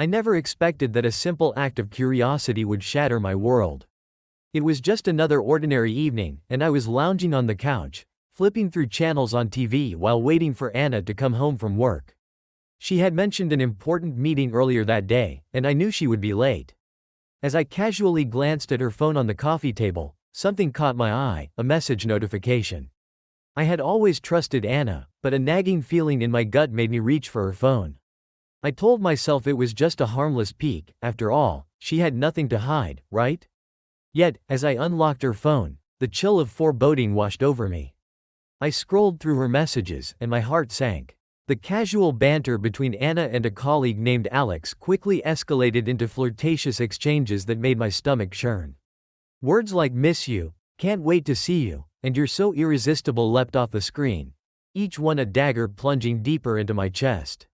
I never expected that a simple act of curiosity would shatter my world. It was just another ordinary evening, and I was lounging on the couch, flipping through channels on TV while waiting for Anna to come home from work. She had mentioned an important meeting earlier that day, and I knew she would be late. As I casually glanced at her phone on the coffee table, something caught my eye, a message notification. I had always trusted Anna, but a nagging feeling in my gut made me reach for her phone. I told myself it was just a harmless peek, after all, she had nothing to hide, right? Yet, as I unlocked her phone, the chill of foreboding washed over me. I scrolled through her messages, and my heart sank. The casual banter between Anna and a colleague named Alex quickly escalated into flirtatious exchanges that made my stomach churn. Words like "miss you," "can't wait to see you," and "you're so irresistible" leapt off the screen, each one a dagger plunging deeper into my chest.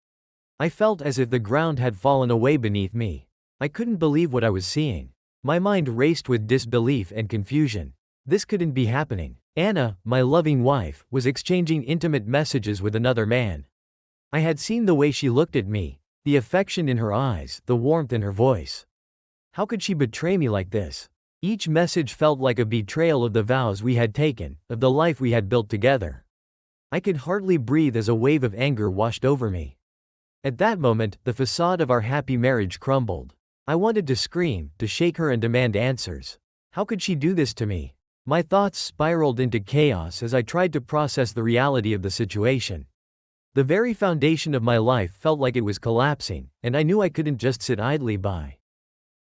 I felt as if the ground had fallen away beneath me. I couldn't believe what I was seeing. My mind raced with disbelief and confusion. This couldn't be happening. Anna, my loving wife, was exchanging intimate messages with another man. I had seen the way she looked at me, the affection in her eyes, the warmth in her voice. How could she betray me like this? Each message felt like a betrayal of the vows we had taken, of the life we had built together. I could hardly breathe as a wave of anger washed over me. At that moment, the facade of our happy marriage crumbled. I wanted to scream, to shake her and demand answers. How could she do this to me? My thoughts spiraled into chaos as I tried to process the reality of the situation. The very foundation of my life felt like it was collapsing, and I knew I couldn't just sit idly by.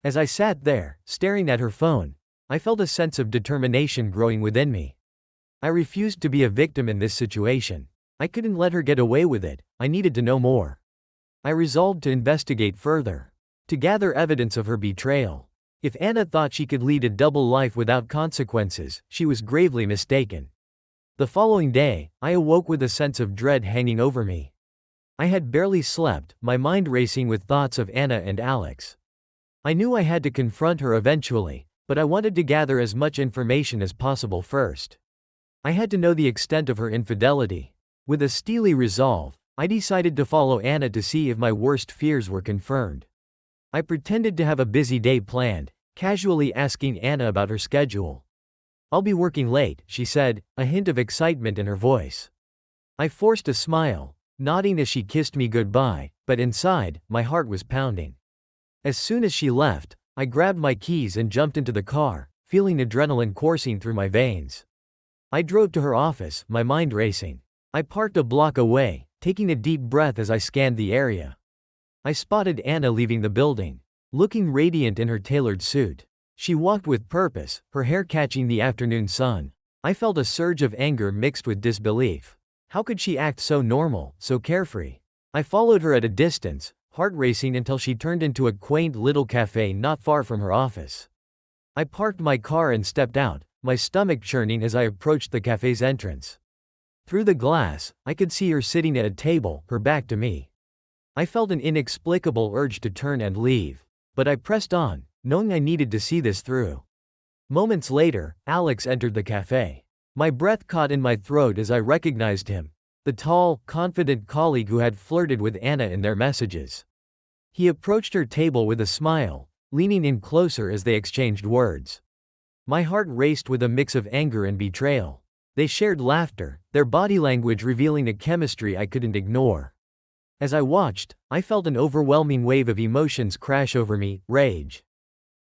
As I sat there, staring at her phone, I felt a sense of determination growing within me. I refused to be a victim in this situation. I couldn't let her get away with it. I needed to know more. I resolved to investigate further, to gather evidence of her betrayal. If Anna thought she could lead a double life without consequences, she was gravely mistaken. The following day, I awoke with a sense of dread hanging over me. I had barely slept, my mind racing with thoughts of Anna and Alex. I knew I had to confront her eventually, but I wanted to gather as much information as possible first. I had to know the extent of her infidelity. With a steely resolve, I decided to follow Anna to see if my worst fears were confirmed. I pretended to have a busy day planned, casually asking Anna about her schedule. "I'll be working late," she said, a hint of excitement in her voice. I forced a smile, nodding as she kissed me goodbye, but inside, my heart was pounding. As soon as she left, I grabbed my keys and jumped into the car, feeling adrenaline coursing through my veins. I drove to her office, my mind racing. I parked a block away, taking a deep breath as I scanned the area. I spotted Anna leaving the building, looking radiant in her tailored suit. She walked with purpose, her hair catching the afternoon sun. I felt a surge of anger mixed with disbelief. How could she act so normal, so carefree? I followed her at a distance, heart racing until she turned into a quaint little cafe not far from her office. I parked my car and stepped out, my stomach churning as I approached the cafe's entrance. Through the glass, I could see her sitting at a table, her back to me. I felt an inexplicable urge to turn and leave, but I pressed on, knowing I needed to see this through. Moments later, Alex entered the cafe. My breath caught in my throat as I recognized him, the tall, confident colleague who had flirted with Anna in their messages. He approached her table with a smile, leaning in closer as they exchanged words. My heart raced with a mix of anger and betrayal. They shared laughter, their body language revealing a chemistry I couldn't ignore. As I watched, I felt an overwhelming wave of emotions crash over me: rage,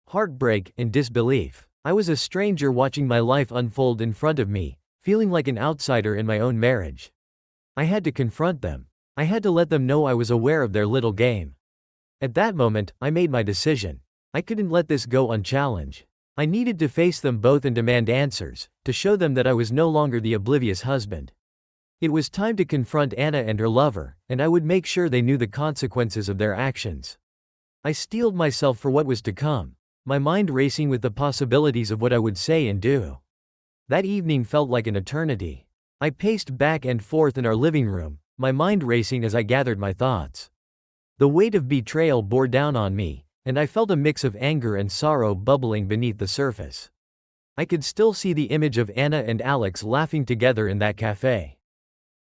heartbreak, and disbelief. I was a stranger watching my life unfold in front of me, feeling like an outsider in my own marriage. I had to confront them. I had to let them know I was aware of their little game. At that moment, I made my decision. I couldn't let this go unchallenged. I needed to face them both and demand answers, to show them that I was no longer the oblivious husband. It was time to confront Anna and her lover, and I would make sure they knew the consequences of their actions. I steeled myself for what was to come, my mind racing with the possibilities of what I would say and do. That evening felt like an eternity. I paced back and forth in our living room, my mind racing as I gathered my thoughts. The weight of betrayal bore down on me, and I felt a mix of anger and sorrow bubbling beneath the surface. I could still see the image of Anna and Alex laughing together in that cafe.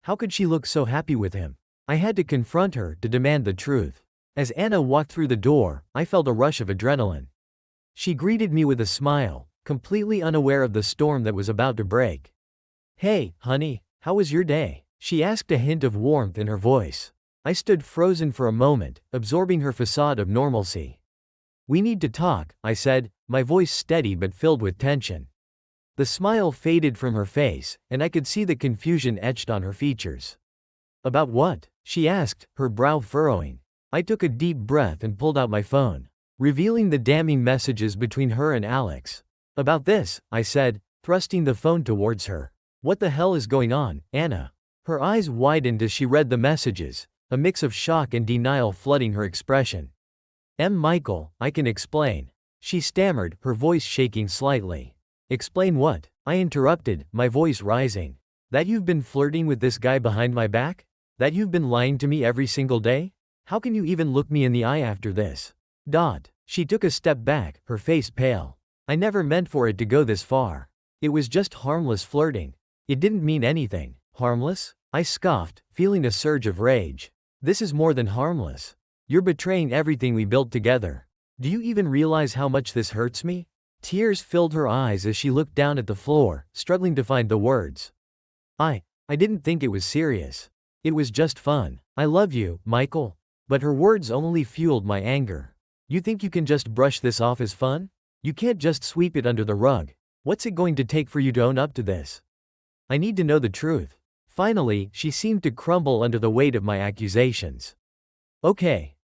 How could she look so happy with him? I had to confront her, to demand the truth. As Anna walked through the door, I felt a rush of adrenaline. She greeted me with a smile, completely unaware of the storm that was about to break. "Hey, honey, how was your day?" she asked, a hint of warmth in her voice. I stood frozen for a moment, absorbing her facade of normalcy. "We need to talk," I said, my voice steady but filled with tension. The smile faded from her face, and I could see the confusion etched on her features. "About what?" she asked, her brow furrowing. I took a deep breath and pulled out my phone, revealing the damning messages between her and Alex. "About this," I said, thrusting the phone towards her. "What the hell is going on, Anna?" Her eyes widened as she read the messages, a mix of shock and denial flooding her expression. Michael, I can explain," she stammered, her voice shaking slightly. "Explain what?" I interrupted, my voice rising. "That you've been flirting with this guy behind my back? That you've been lying to me every single day? How can you even look me in the eye after this?" She took a step back, her face pale. "I never meant for it to go this far. It was just harmless flirting. It didn't mean anything." "Harmless?" I scoffed, feeling a surge of rage. "This is more than harmless. You're betraying everything we built together. Do you even realize how much this hurts me?" Tears filled her eyes as she looked down at the floor, struggling to find the words. I didn't think it was serious. It was just fun. I love you, Michael." But her words only fueled my anger. "You think you can just brush this off as fun? You can't just sweep it under the rug. What's it going to take for you to own up to this? I need to know the truth." Finally, she seemed to crumble under the weight of my accusations. Okay,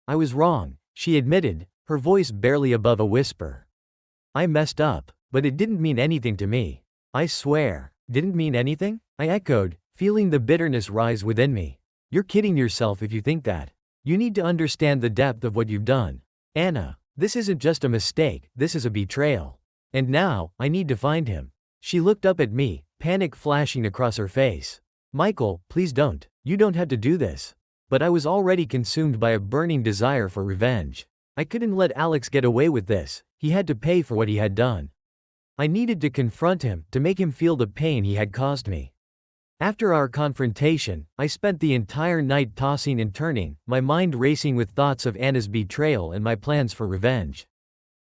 I was wrong," she admitted, her voice barely above a whisper. "I messed up, but it didn't mean anything to me." "I swear, didn't mean anything?" I echoed, feeling the bitterness rise within me. "You're kidding yourself if you think that. You need to understand the depth of what you've done. Anna, this isn't just a mistake, this is a betrayal. And now, I need to find him." She looked up at me, panic flashing across her face. "Michael, please don't. You don't have to do this." But I was already consumed by a burning desire for revenge. I couldn't let Alex get away with this. He had to pay for what he had done. I needed to confront him, to make him feel the pain he had caused me. After our confrontation, I spent the entire night tossing and turning, my mind racing with thoughts of Anna's betrayal and my plans for revenge.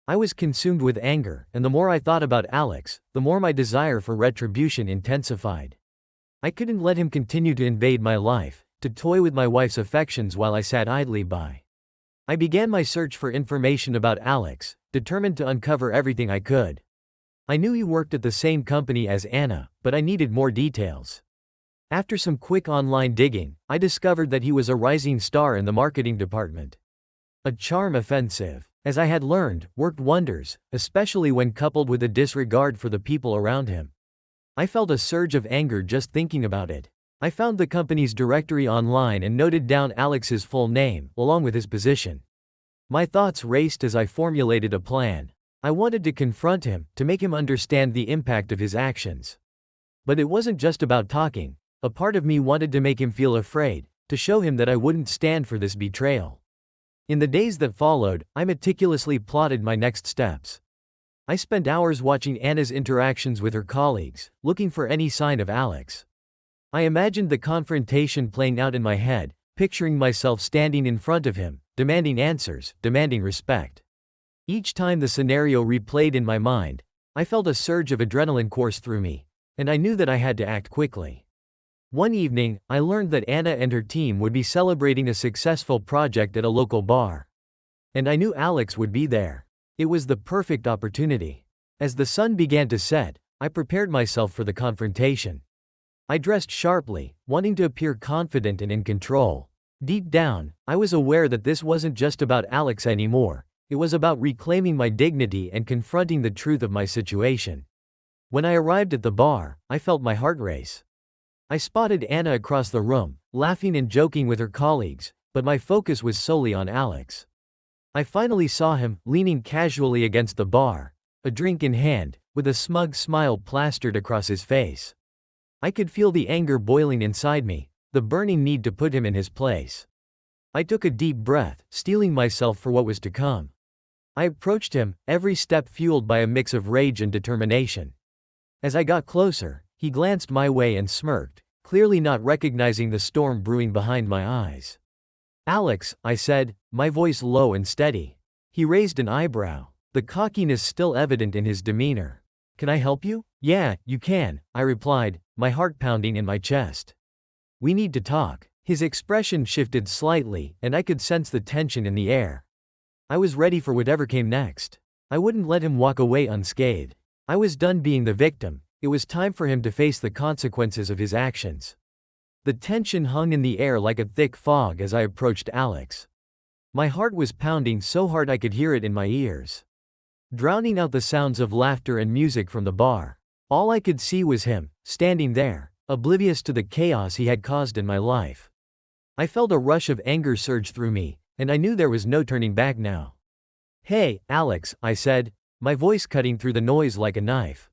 I was consumed with anger, and the more I thought about Alex, the more my desire for retribution intensified. I couldn't let him continue to invade my life, to toy with my wife's affections while I sat idly by. I began my search for information about Alex, determined to uncover everything I could. I knew he worked at the same company as Anna, but I needed more details. After some quick online digging, I discovered that he was a rising star in the marketing department. A charm offensive, as I had learned, worked wonders, especially when coupled with a disregard for the people around him. I felt a surge of anger just thinking about it. I found the company's directory online and noted down Alex's full name, along with his position. My thoughts raced as I formulated a plan. I wanted to confront him, to make him understand the impact of his actions. But it wasn't just about talking. A part of me wanted to make him feel afraid, to show him that I wouldn't stand for this betrayal. In the days that followed, I meticulously plotted my next steps. I spent hours watching Anna's interactions with her colleagues, looking for any sign of Alex. I imagined the confrontation playing out in my head, picturing myself standing in front of him, demanding answers, demanding respect. Each time the scenario replayed in my mind, I felt a surge of adrenaline course through me, and I knew that I had to act quickly. One evening, I learned that Anna and her team would be celebrating a successful project at a local bar. And I knew Alex would be there. It was the perfect opportunity. As the sun began to set, I prepared myself for the confrontation. I dressed sharply, wanting to appear confident and in control. Deep down, I was aware that this wasn't just about Alex anymore. It was about reclaiming my dignity and confronting the truth of my situation. When I arrived at the bar, I felt my heart race. I spotted Anna across the room, laughing and joking with her colleagues, but my focus was solely on Alex. I finally saw him, leaning casually against the bar, a drink in hand, with a smug smile plastered across his face. I could feel the anger boiling inside me, the burning need to put him in his place. I took a deep breath, steeling myself for what was to come. I approached him, every step fueled by a mix of rage and determination. As I got closer, he glanced my way and smirked, clearly not recognizing the storm brewing behind my eyes. Alex, I said, my voice low and steady. He raised an eyebrow, the cockiness still evident in his demeanor. Can I help you? Yeah, you can, I replied, my heart pounding in my chest. We need to talk. His expression shifted slightly, and I could sense the tension in the air. I was ready for whatever came next. I wouldn't let him walk away unscathed. I was done being the victim. It was time for him to face the consequences of his actions. The tension hung in the air like a thick fog as I approached Alex. My heart was pounding so hard I could hear it in my ears, drowning out the sounds of laughter and music from the bar. All I could see was him, standing there, oblivious to the chaos he had caused in my life. I felt a rush of anger surge through me, and I knew there was no turning back now. Hey, Alex, I said, my voice cutting through the noise like a knife.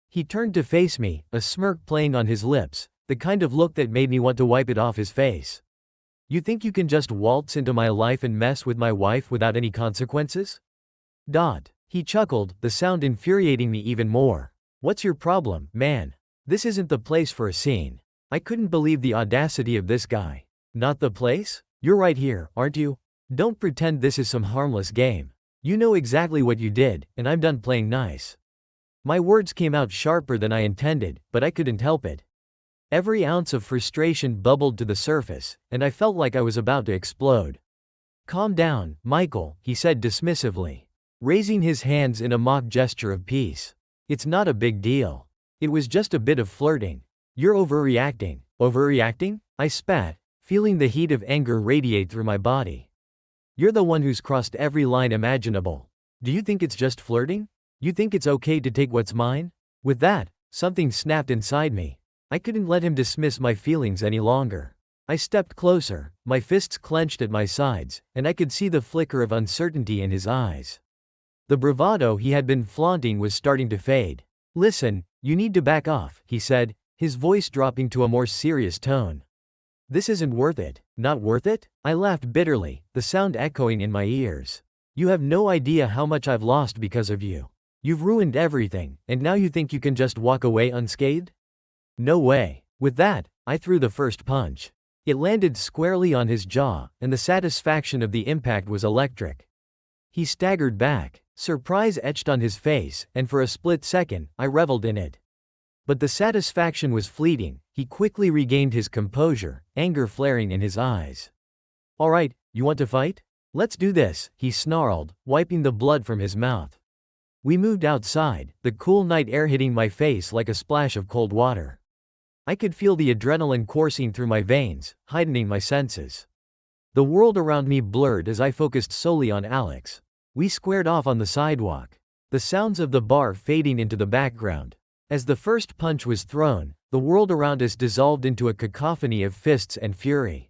He turned to face me, a smirk playing on his lips, the kind of look that made me want to wipe it off his face. You think you can just waltz into my life and mess with my wife without any consequences? He chuckled, the sound infuriating me even more. What's your problem, man? This isn't the place for a scene. I couldn't believe the audacity of this guy. Not the place? You're right here, aren't you? Don't pretend this is some harmless game. You know exactly what you did, and I'm done playing nice. My words came out sharper than I intended, but I couldn't help it. Every ounce of frustration bubbled to the surface, and I felt like I was about to explode. Calm down, Michael, he said dismissively, raising his hands in a mock gesture of peace. It's not a big deal. It was just a bit of flirting. You're overreacting. Overreacting? I spat, feeling the heat of anger radiate through my body. You're the one who's crossed every line imaginable. Do you think it's just flirting? You think it's okay to take what's mine? With that, something snapped inside me. I couldn't let him dismiss my feelings any longer. I stepped closer, my fists clenched at my sides, and I could see the flicker of uncertainty in his eyes. The bravado he had been flaunting was starting to fade. Listen, you need to back off, he said, his voice dropping to a more serious tone. This isn't worth it. Not worth it? I laughed bitterly, the sound echoing in my ears. You have no idea how much I've lost because of you. You've ruined everything, and now you think you can just walk away unscathed? No way. With that, I threw the first punch. It landed squarely on his jaw, and the satisfaction of the impact was electric. He staggered back, surprise etched on his face, and for a split second, I reveled in it. But the satisfaction was fleeting. He quickly regained his composure, anger flaring in his eyes. All right, you want to fight? Let's do this, he snarled, wiping the blood from his mouth. We moved outside, the cool night air hitting my face like a splash of cold water. I could feel the adrenaline coursing through my veins, heightening my senses. The world around me blurred as I focused solely on Alex. We squared off on the sidewalk, the sounds of the bar fading into the background. As the first punch was thrown, the world around us dissolved into a cacophony of fists and fury.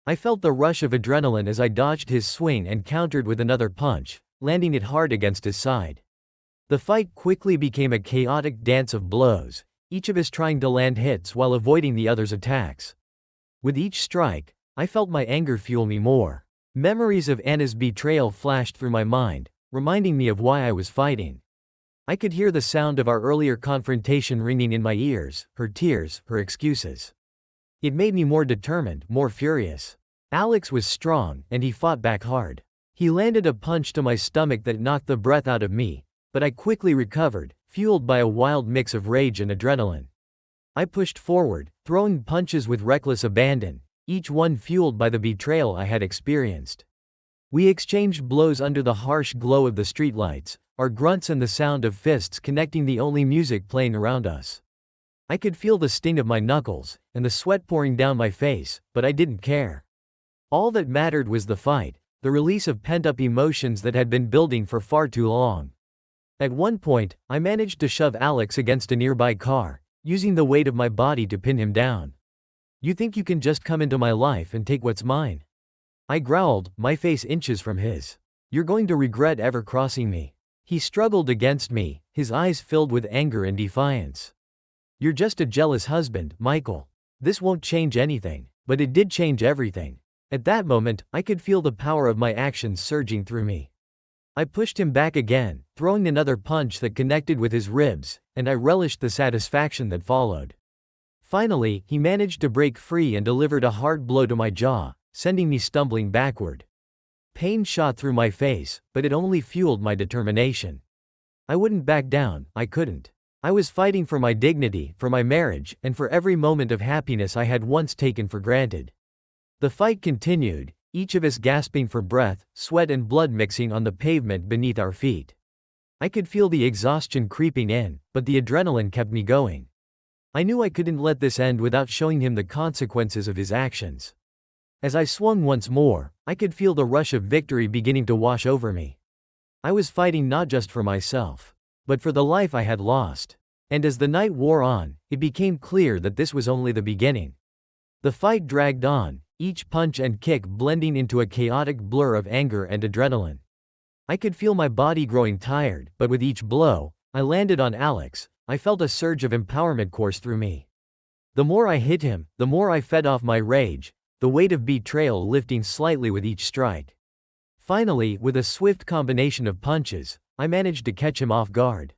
I felt the rush of adrenaline as I dodged his swing and countered with another punch, landing it hard against his side. The fight quickly became a chaotic dance of blows, each of us trying to land hits while avoiding the other's attacks. With each strike, I felt my anger fuel me more. Memories of Anna's betrayal flashed through my mind, reminding me of why I was fighting. I could hear the sound of our earlier confrontation ringing in my ears, her tears, her excuses. It made me more determined, more furious. Alex was strong, and he fought back hard. He landed a punch to my stomach that knocked the breath out of me, but I quickly recovered, fueled by a wild mix of rage and adrenaline. I pushed forward, throwing punches with reckless abandon, each one fueled by the betrayal I had experienced. We exchanged blows under the harsh glow of the streetlights, our grunts and the sound of fists connecting the only music playing around us. I could feel the sting of my knuckles, and the sweat pouring down my face, but I didn't care. All that mattered was the fight, the release of pent-up emotions that had been building for far too long. At one point, I managed to shove Alex against a nearby car, using the weight of my body to pin him down. You think you can just come into my life and take what's mine? I growled, my face inches from his. You're going to regret ever crossing me. He struggled against me, his eyes filled with anger and defiance. You're just a jealous husband, Michael. This won't change anything, but it did change everything. At that moment, I could feel the power of my actions surging through me. I pushed him back again, throwing another punch that connected with his ribs, and I relished the satisfaction that followed. Finally, he managed to break free and delivered a hard blow to my jaw, sending me stumbling backward. Pain shot through my face, but it only fueled my determination. I wouldn't back down, I couldn't. I was fighting for my dignity, for my marriage, and for every moment of happiness I had once taken for granted. The fight continued, each of us gasping for breath, sweat and blood mixing on the pavement beneath our feet. I could feel the exhaustion creeping in, but the adrenaline kept me going. I knew I couldn't let this end without showing him the consequences of his actions. As I swung once more, I could feel the rush of victory beginning to wash over me. I was fighting not just for myself, but for the life I had lost. And as the night wore on, it became clear that this was only the beginning. The fight dragged on, each punch and kick blending into a chaotic blur of anger and adrenaline. I could feel my body growing tired, but with each blow I landed on Alex, I felt a surge of empowerment course through me. The more I hit him, the more I fed off my rage, the weight of betrayal lifting slightly with each strike. Finally, with a swift combination of punches, I managed to catch him off guard.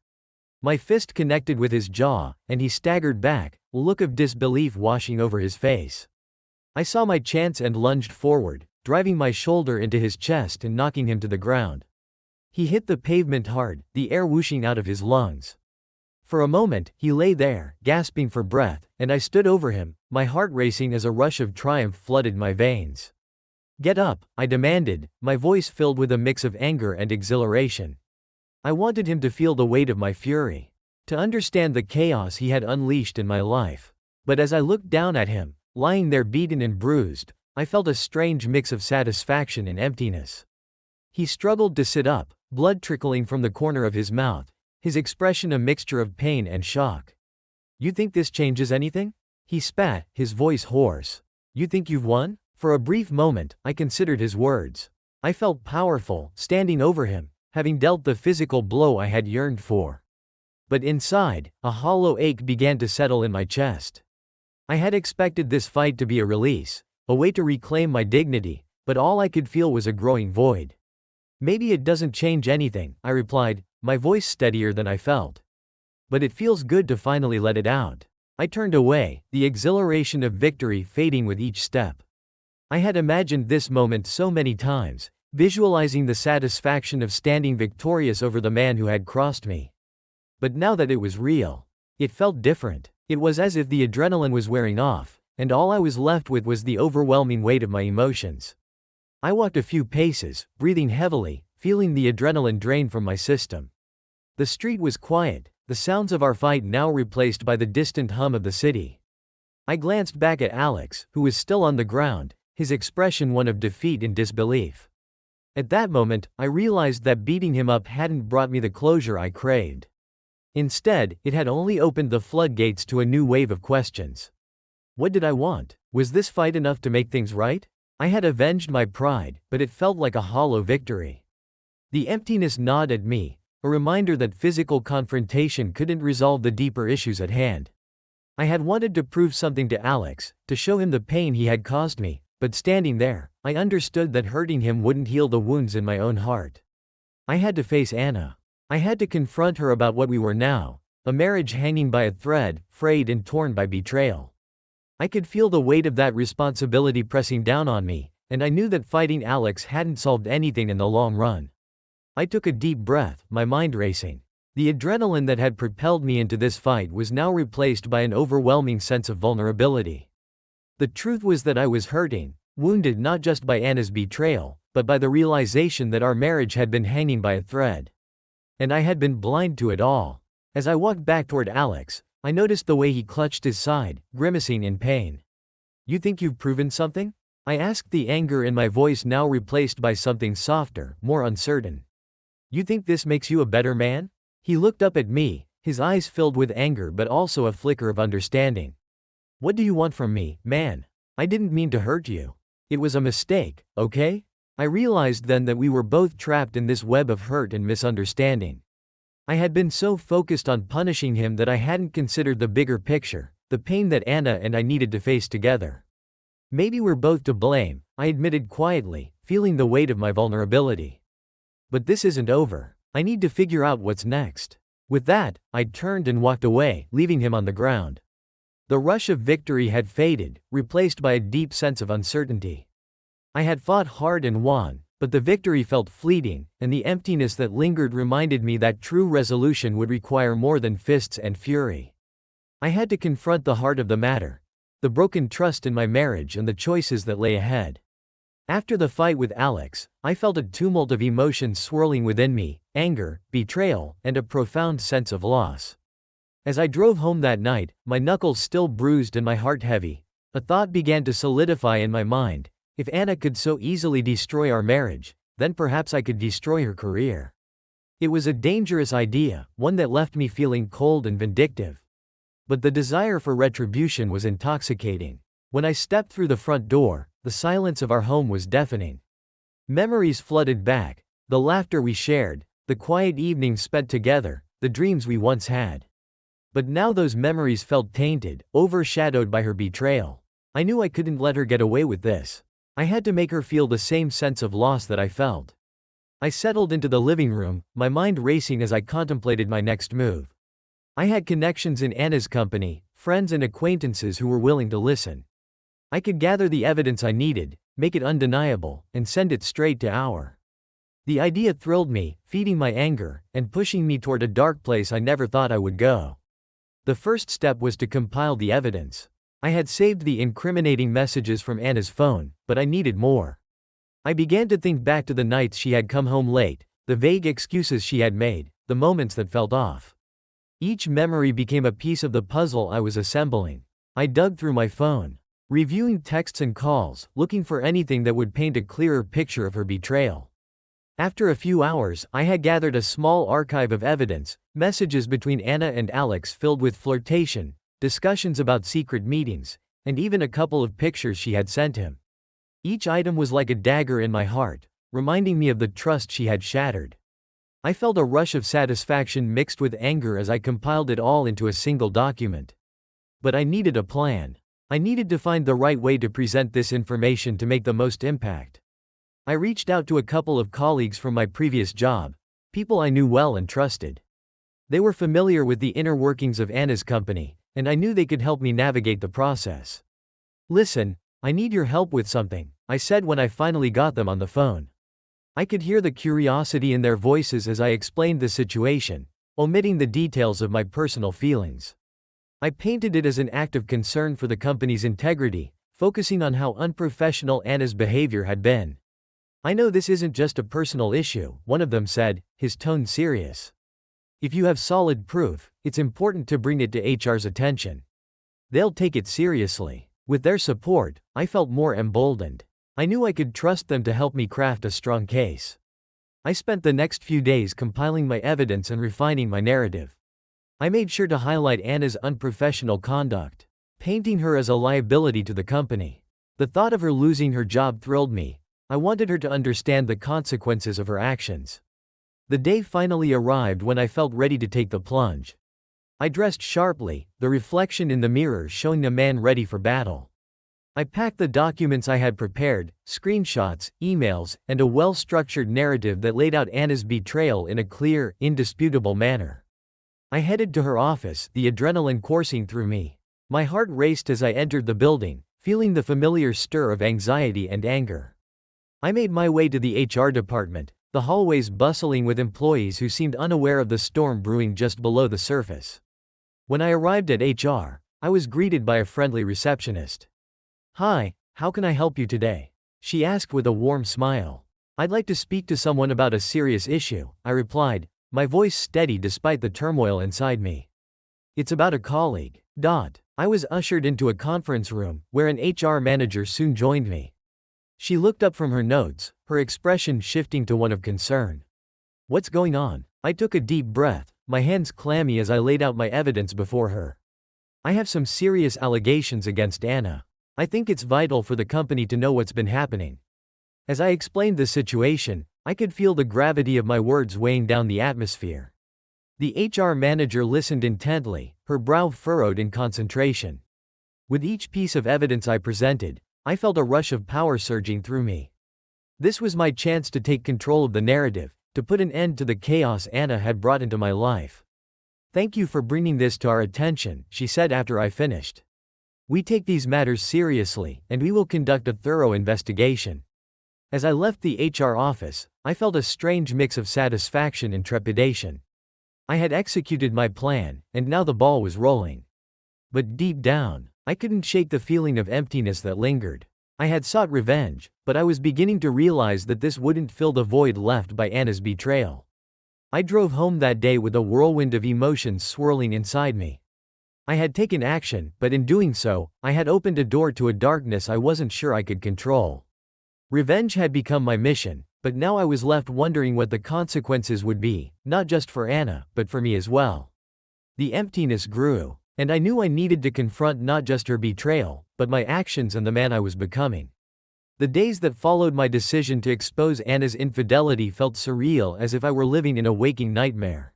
My fist connected with his jaw, and he staggered back, a look of disbelief washing over his face. I saw my chance and lunged forward, driving my shoulder into his chest and knocking him to the ground. He hit the pavement hard, the air whooshing out of his lungs. For a moment, he lay there, gasping for breath, and I stood over him, my heart racing as a rush of triumph flooded my veins. "Get up," I demanded, my voice filled with a mix of anger and exhilaration. I wanted him to feel the weight of my fury, to understand the chaos he had unleashed in my life. But as I looked down at him, lying there beaten and bruised, I felt a strange mix of satisfaction and emptiness. He struggled to sit up, blood trickling from the corner of his mouth, his expression a mixture of pain and shock. "You think this changes anything?" He spat, his voice hoarse. "You think you've won?" For a brief moment, I considered his words. I felt powerful, standing over him, having dealt the physical blow I had yearned for. But inside, a hollow ache began to settle in my chest. I had expected this fight to be a release, a way to reclaim my dignity, but all I could feel was a growing void. "Maybe it doesn't change anything," I replied, my voice steadier than I felt. "But it feels good to finally let it out." I turned away, the exhilaration of victory fading with each step. I had imagined this moment so many times, visualizing the satisfaction of standing victorious over the man who had crossed me. But now that it was real, it felt different. It was as if the adrenaline was wearing off, and all I was left with was the overwhelming weight of my emotions. I walked a few paces, breathing heavily, feeling the adrenaline drain from my system. The street was quiet, the sounds of our fight now replaced by the distant hum of the city. I glanced back at Alex, who was still on the ground, his expression one of defeat and disbelief. At that moment, I realized that beating him up hadn't brought me the closure I craved. Instead, it had only opened the floodgates to a new wave of questions. What did I want? Was this fight enough to make things right? I had avenged my pride, but it felt like a hollow victory. The emptiness gnawed at me, a reminder that physical confrontation couldn't resolve the deeper issues at hand. I had wanted to prove something to Alex, to show him the pain he had caused me, but standing there, I understood that hurting him wouldn't heal the wounds in my own heart. I had to face Anna. I had to confront her about what we were now, a marriage hanging by a thread, frayed and torn by betrayal. I could feel the weight of that responsibility pressing down on me, and I knew that fighting Alex hadn't solved anything in the long run. I took a deep breath, my mind racing. The adrenaline that had propelled me into this fight was now replaced by an overwhelming sense of vulnerability. The truth was that I was hurting, wounded not just by Anna's betrayal, but by the realization that our marriage had been hanging by a thread. And I had been blind to it all. As I walked back toward Alex, I noticed the way he clutched his side, grimacing in pain. "You think you've proven something?" I asked, the anger in my voice now replaced by something softer, more uncertain. "You think this makes you a better man?" He looked up at me, his eyes filled with anger but also a flicker of understanding. "What do you want from me, man? I didn't mean to hurt you. It was a mistake, okay?" I realized then that we were both trapped in this web of hurt and misunderstanding. I had been so focused on punishing him that I hadn't considered the bigger picture, the pain that Anna and I needed to face together. "Maybe we're both to blame," I admitted quietly, feeling the weight of my vulnerability. "But this isn't over. I need to figure out what's next." With that, I turned and walked away, leaving him on the ground. The rush of victory had faded, replaced by a deep sense of uncertainty. I had fought hard and won, but the victory felt fleeting, and the emptiness that lingered reminded me that true resolution would require more than fists and fury. I had to confront the heart of the matter, the broken trust in my marriage and the choices that lay ahead. After the fight with Alex, I felt a tumult of emotions swirling within me: anger, betrayal, and a profound sense of loss. As I drove home that night, my knuckles still bruised and my heart heavy, a thought began to solidify in my mind: if Anna could so easily destroy our marriage, then perhaps I could destroy her career. It was a dangerous idea, one that left me feeling cold and vindictive. But the desire for retribution was intoxicating. When I stepped through the front door, the silence of our home was deafening. Memories flooded back: the laughter we shared, the quiet evenings spent together, the dreams we once had. But now those memories felt tainted, overshadowed by her betrayal. I knew I couldn't let her get away with this. I had to make her feel the same sense of loss that I felt. I settled into the living room, my mind racing as I contemplated my next move. I had connections in Anna's company, friends and acquaintances who were willing to listen. I could gather the evidence I needed, make it undeniable, and send it straight to our. The idea thrilled me, feeding my anger, and pushing me toward a dark place I never thought I would go. The first step was to compile the evidence. I had saved the incriminating messages from Anna's phone, but I needed more. I began to think back to the nights she had come home late, the vague excuses she had made, the moments that felt off. Each memory became a piece of the puzzle I was assembling. I dug through my phone, reviewing texts and calls, looking for anything that would paint a clearer picture of her betrayal. After a few hours, I had gathered a small archive of evidence: messages between Anna and Alex filled with flirtation, discussions about secret meetings, and even a couple of pictures she had sent him. Each item was like a dagger in my heart, reminding me of the trust she had shattered. I felt a rush of satisfaction mixed with anger as I compiled it all into a single document. But I needed a plan. I needed to find the right way to present this information to make the most impact. I reached out to a couple of colleagues from my previous job, people I knew well and trusted. They were familiar with the inner workings of Anna's company, and I knew they could help me navigate the process. "Listen, I need your help with something," I said when I finally got them on the phone. I could hear the curiosity in their voices as I explained the situation, omitting the details of my personal feelings. I painted it as an act of concern for the company's integrity, focusing on how unprofessional Anna's behavior had been. "I know this isn't just a personal issue," one of them said, his tone serious. "If you have solid proof, it's important to bring it to HR's attention. They'll take it seriously." With their support, I felt more emboldened. I knew I could trust them to help me craft a strong case. I spent the next few days compiling my evidence and refining my narrative. I made sure to highlight Anna's unprofessional conduct, painting her as a liability to the company. The thought of her losing her job thrilled me. I wanted her to understand the consequences of her actions. The day finally arrived when I felt ready to take the plunge. I dressed sharply, the reflection in the mirror showing a man ready for battle. I packed the documents I had prepared, screenshots, emails, and a well-structured narrative that laid out Anna's betrayal in a clear, indisputable manner. I headed to her office, the adrenaline coursing through me. My heart raced as I entered the building, feeling the familiar stir of anxiety and anger. I made my way to the HR department, the hallways bustling with employees who seemed unaware of the storm brewing just below the surface. When I arrived at HR, I was greeted by a friendly receptionist. "Hi, how can I help you today?" she asked with a warm smile. "I'd like to speak to someone about a serious issue," I replied, my voice steady despite the turmoil inside me. "It's about a colleague." I was ushered into a conference room, where an HR manager soon joined me. She looked up from her notes, her expression shifting to one of concern. "What's going on?" I took a deep breath, my hands clammy as I laid out my evidence before her. "I have some serious allegations against Anna. I think it's vital for the company to know what's been happening." As I explained the situation, I could feel the gravity of my words weighing down the atmosphere. The HR manager listened intently, her brow furrowed in concentration. With each piece of evidence I presented, I felt a rush of power surging through me. This was my chance to take control of the narrative, to put an end to the chaos Anna had brought into my life. "Thank you for bringing this to our attention," she said after I finished. "We take these matters seriously, and we will conduct a thorough investigation." As I left the HR office, I felt a strange mix of satisfaction and trepidation. I had executed my plan, and now the ball was rolling. But deep down, I couldn't shake the feeling of emptiness that lingered. I had sought revenge, but I was beginning to realize that this wouldn't fill the void left by Anna's betrayal. I drove home that day with a whirlwind of emotions swirling inside me. I had taken action, but in doing so, I had opened a door to a darkness I wasn't sure I could control. Revenge had become my mission, but now I was left wondering what the consequences would be, not just for Anna, but for me as well. The emptiness grew, and I knew I needed to confront not just her betrayal, but my actions and the man I was becoming. The days that followed my decision to expose Anna's infidelity felt surreal, as if I were living in a waking nightmare.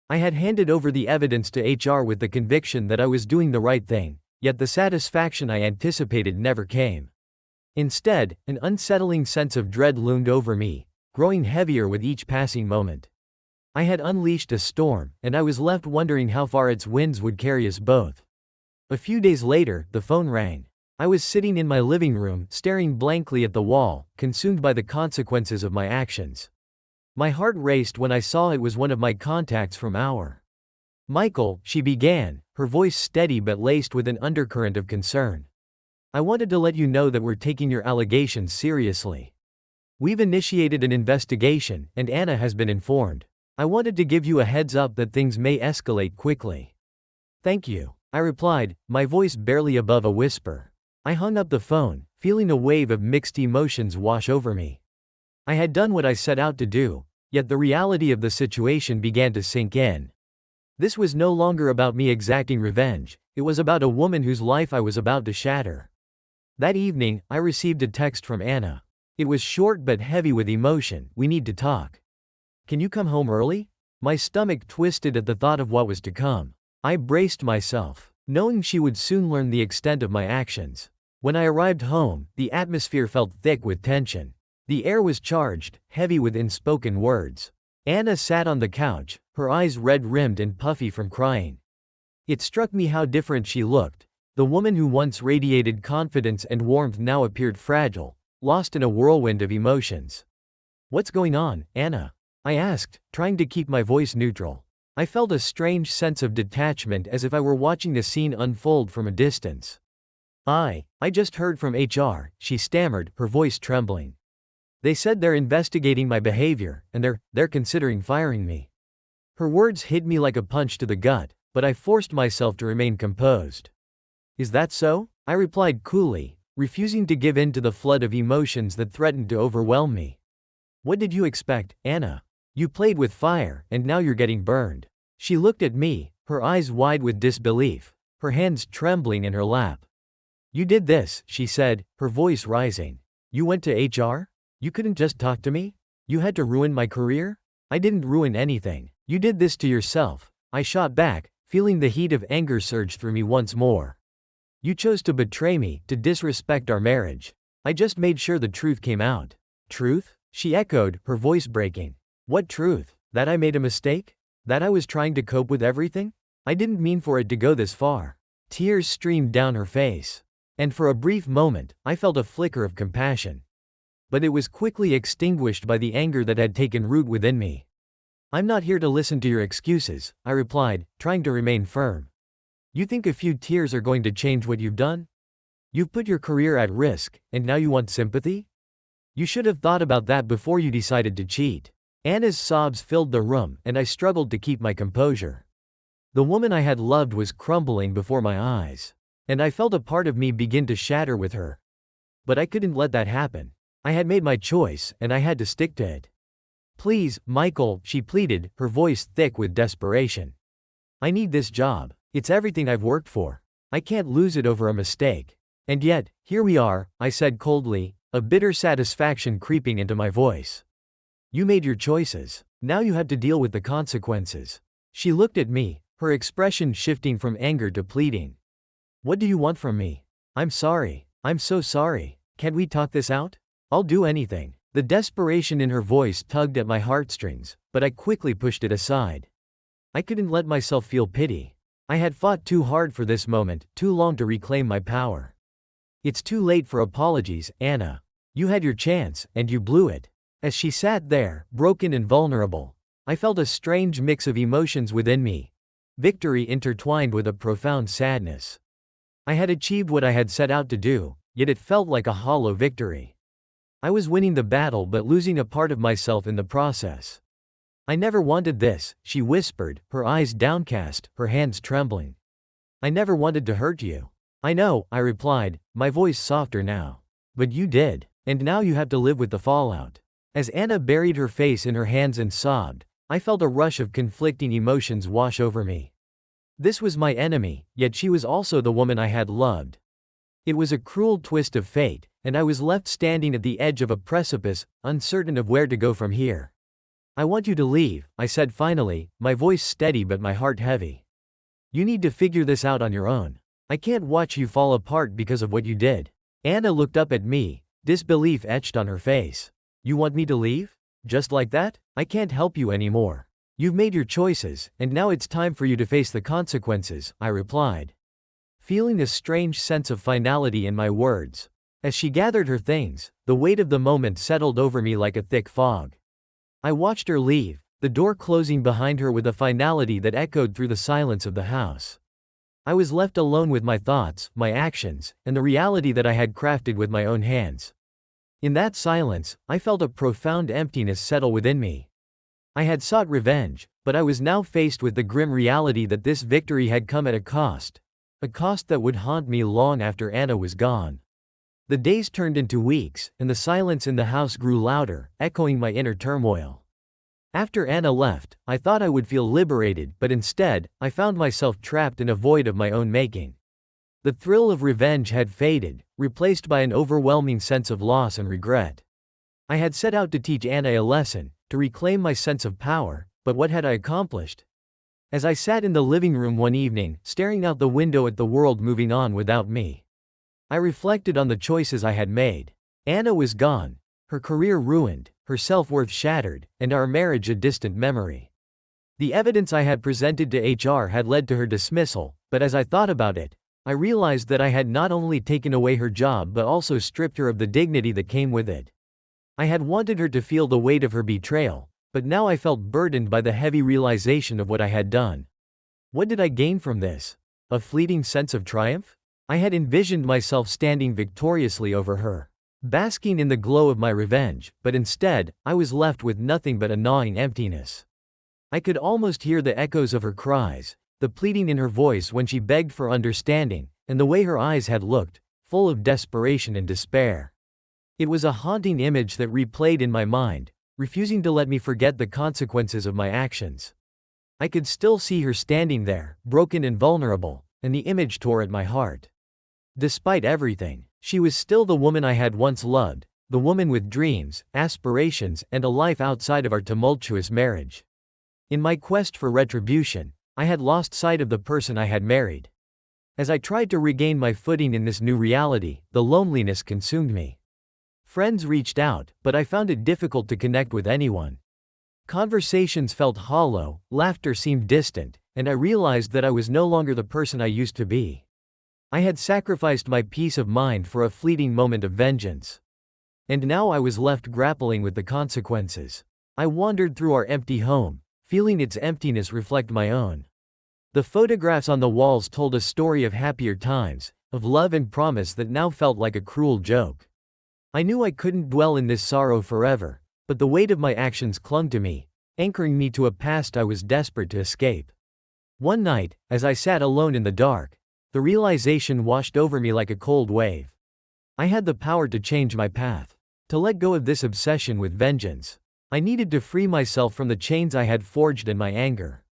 I had handed over the evidence to HR with the conviction that I was doing the right thing, yet the satisfaction I anticipated never came. Instead, an unsettling sense of dread loomed over me, growing heavier with each passing moment. I had unleashed a storm, and I was left wondering how far its winds would carry us both. A few days later, the phone rang. I was sitting in my living room, staring blankly at the wall, consumed by the consequences of my actions. My heart raced when I saw it was one of my contacts from our. "Michael," she began, her voice steady but laced with an undercurrent of concern. "I wanted to let you know that we're taking your allegations seriously. We've initiated an investigation, and Anna has been informed. I wanted to give you a heads up that things may escalate quickly." "Thank you," I replied, my voice barely above a whisper. I hung up the phone, feeling a wave of mixed emotions wash over me. I had done what I set out to do, yet the reality of the situation began to sink in. This was no longer about me exacting revenge, it was about a woman whose life I was about to shatter. That evening, I received a text from Anna. It was short but heavy with emotion. "We need to talk. Can you come home early?" My stomach twisted at the thought of what was to come. I braced myself, knowing she would soon learn the extent of my actions. When I arrived home, the atmosphere felt thick with tension. The air was charged, heavy with unspoken words. Anna sat on the couch, her eyes red-rimmed and puffy from crying. It struck me how different she looked. The woman who once radiated confidence and warmth now appeared fragile, lost in a whirlwind of emotions. "What's going on, Anna?" I asked, trying to keep my voice neutral. I felt a strange sense of detachment, as if I were watching a scene unfold from a distance. I just heard from HR, she stammered, her voice trembling. "They said they're investigating my behavior, and they're considering firing me." Her words hit me like a punch to the gut, but I forced myself to remain composed. "Is that so?" I replied coolly, refusing to give in to the flood of emotions that threatened to overwhelm me. "What did you expect, Anna? You played with fire, and now you're getting burned." She looked at me, her eyes wide with disbelief, her hands trembling in her lap. "You did this," she said, her voice rising. "You went to HR? You couldn't just talk to me? You had to ruin my career?" "I didn't ruin anything. You did this to yourself," I shot back, feeling the heat of anger surge through me once more. "You chose to betray me, to disrespect our marriage. I just made sure the truth came out." "Truth?" she echoed, her voice breaking. "What truth? That I made a mistake? That I was trying to cope with everything? I didn't mean for it to go this far." Tears streamed down her face. And for a brief moment, I felt a flicker of compassion. But it was quickly extinguished by the anger that had taken root within me. "I'm not here to listen to your excuses," I replied, trying to remain firm. "You think a few tears are going to change what you've done? You've put your career at risk, and now you want sympathy? You should have thought about that before you decided to cheat." Anna's sobs filled the room, and I struggled to keep my composure. The woman I had loved was crumbling before my eyes, and I felt a part of me begin to shatter with her. But I couldn't let that happen. I had made my choice, and I had to stick to it. "Please, Michael," she pleaded, her voice thick with desperation. "I need this job. It's everything I've worked for. I can't lose it over a mistake." "And yet, here we are," I said coldly, a bitter satisfaction creeping into my voice. "You made your choices. Now you have to deal with the consequences." She looked at me, her expression shifting from anger to pleading. "What do you want from me?" "I'm sorry. I'm so sorry. Can't we talk this out? I'll do anything." The desperation in her voice tugged at my heartstrings, but I quickly pushed it aside. I couldn't let myself feel pity. I had fought too hard for this moment, too long to reclaim my power. "It's too late for apologies, Anna. You had your chance, and you blew it. As she sat there, broken and vulnerable, I felt a strange mix of emotions within me. Victory intertwined with a profound sadness. I had achieved what I had set out to do, yet it felt like a hollow victory. I was winning the battle but losing a part of myself in the process. I never wanted this, she whispered, her eyes downcast, her hands trembling. I never wanted to hurt you. I know, I replied, my voice softer now. But you did. And now you have to live with the fallout. As Anna buried her face in her hands and sobbed, I felt a rush of conflicting emotions wash over me. This was my enemy, yet she was also the woman I had loved. It was a cruel twist of fate, and I was left standing at the edge of a precipice, uncertain of where to go from here. I want you to leave, I said finally, my voice steady but my heart heavy. You need to figure this out on your own. I can't watch you fall apart because of what you did. Anna looked up at me, disbelief etched on her face. You want me to leave? Just like that? I can't help you anymore. You've made your choices, and now it's time for you to face the consequences, I replied, feeling a strange sense of finality in my words. As she gathered her things, the weight of the moment settled over me like a thick fog. I watched her leave, the door closing behind her with a finality that echoed through the silence of the house. I was left alone with my thoughts, my actions, and the reality that I had crafted with my own hands. In that silence, I felt a profound emptiness settle within me. I had sought revenge, but I was now faced with the grim reality that this victory had come at a cost that would haunt me long after Anna was gone. The days turned into weeks, and the silence in the house grew louder, echoing my inner turmoil. After Anna left, I thought I would feel liberated, but instead, I found myself trapped in a void of my own making. The thrill of revenge had faded, replaced by an overwhelming sense of loss and regret. I had set out to teach Anna a lesson, to reclaim my sense of power, but what had I accomplished? As I sat in the living room one evening, staring out the window at the world moving on without me, I reflected on the choices I had made. Anna was gone, her career ruined, her self-worth shattered, and our marriage a distant memory. The evidence I had presented to HR had led to her dismissal, but as I thought about it, I realized that I had not only taken away her job but also stripped her of the dignity that came with it. I had wanted her to feel the weight of her betrayal, but now I felt burdened by the heavy realization of what I had done. What did I gain from this? A fleeting sense of triumph? I had envisioned myself standing victoriously over her, basking in the glow of my revenge, but instead, I was left with nothing but a gnawing emptiness. I could almost hear the echoes of her cries, the pleading in her voice when she begged for understanding, and the way her eyes had looked, full of desperation and despair. It was a haunting image that replayed in my mind, refusing to let me forget the consequences of my actions. I could still see her standing there, broken and vulnerable, and the image tore at my heart. Despite everything, she was still the woman I had once loved, the woman with dreams, aspirations, and a life outside of our tumultuous marriage. In my quest for retribution, I had lost sight of the person I had married. As I tried to regain my footing in this new reality, the loneliness consumed me. Friends reached out, but I found it difficult to connect with anyone. Conversations felt hollow, laughter seemed distant, and I realized that I was no longer the person I used to be. I had sacrificed my peace of mind for a fleeting moment of vengeance. And now I was left grappling with the consequences. I wandered through our empty home, feeling its emptiness reflect my own. The photographs on the walls told a story of happier times, of love and promise that now felt like a cruel joke. I knew I couldn't dwell in this sorrow forever, but the weight of my actions clung to me, anchoring me to a past I was desperate to escape. One night, as I sat alone in the dark, the realization washed over me like a cold wave. I had the power to change my path, to let go of this obsession with vengeance. I needed to free myself from the chains I had forged in my anger.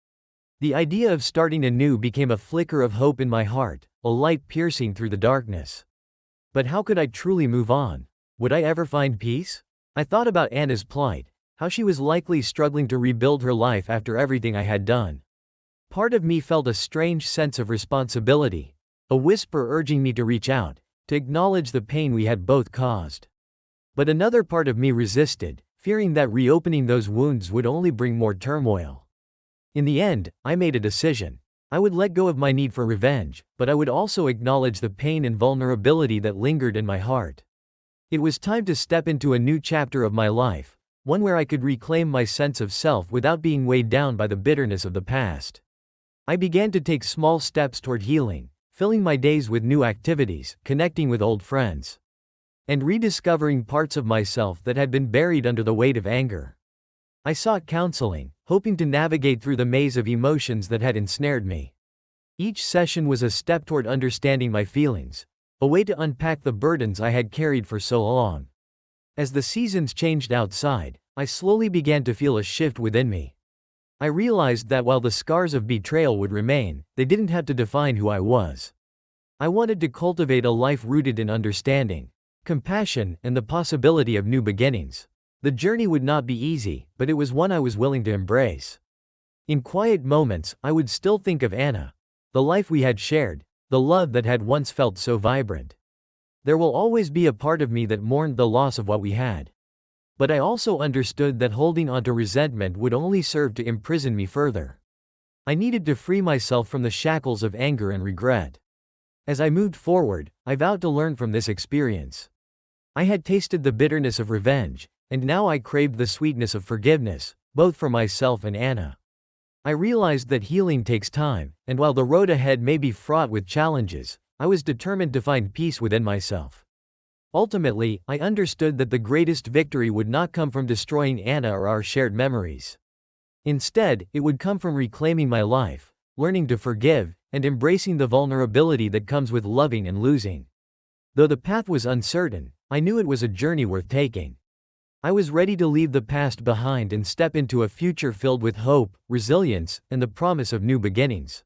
The idea of starting anew became a flicker of hope in my heart, a light piercing through the darkness. But how could I truly move on? Would I ever find peace? I thought about Anna's plight, how she was likely struggling to rebuild her life after everything I had done. Part of me felt a strange sense of responsibility, a whisper urging me to reach out, to acknowledge the pain we had both caused. But another part of me resisted, fearing that reopening those wounds would only bring more turmoil. In the end, I made a decision. I would let go of my need for revenge, but I would also acknowledge the pain and vulnerability that lingered in my heart. It was time to step into a new chapter of my life, one where I could reclaim my sense of self without being weighed down by the bitterness of the past. I began to take small steps toward healing, filling my days with new activities, connecting with old friends, and rediscovering parts of myself that had been buried under the weight of anger. I sought counseling, hoping to navigate through the maze of emotions that had ensnared me. Each session was a step toward understanding my feelings, a way to unpack the burdens I had carried for so long. As the seasons changed outside, I slowly began to feel a shift within me. I realized that while the scars of betrayal would remain, they didn't have to define who I was. I wanted to cultivate a life rooted in understanding, compassion, and the possibility of new beginnings. The journey would not be easy, but it was one I was willing to embrace. In quiet moments, I would still think of Anna, the life we had shared, the love that had once felt so vibrant. There will always be a part of me that mourned the loss of what we had. But I also understood that holding onto resentment would only serve to imprison me further. I needed to free myself from the shackles of anger and regret. As I moved forward, I vowed to learn from this experience. I had tasted the bitterness of revenge, and now I craved the sweetness of forgiveness, both for myself and Anna. I realized that healing takes time, and while the road ahead may be fraught with challenges, I was determined to find peace within myself. Ultimately, I understood that the greatest victory would not come from destroying Anna or our shared memories. Instead, it would come from reclaiming my life, learning to forgive, and embracing the vulnerability that comes with loving and losing. Though the path was uncertain, I knew it was a journey worth taking. I was ready to leave the past behind and step into a future filled with hope, resilience, and the promise of new beginnings.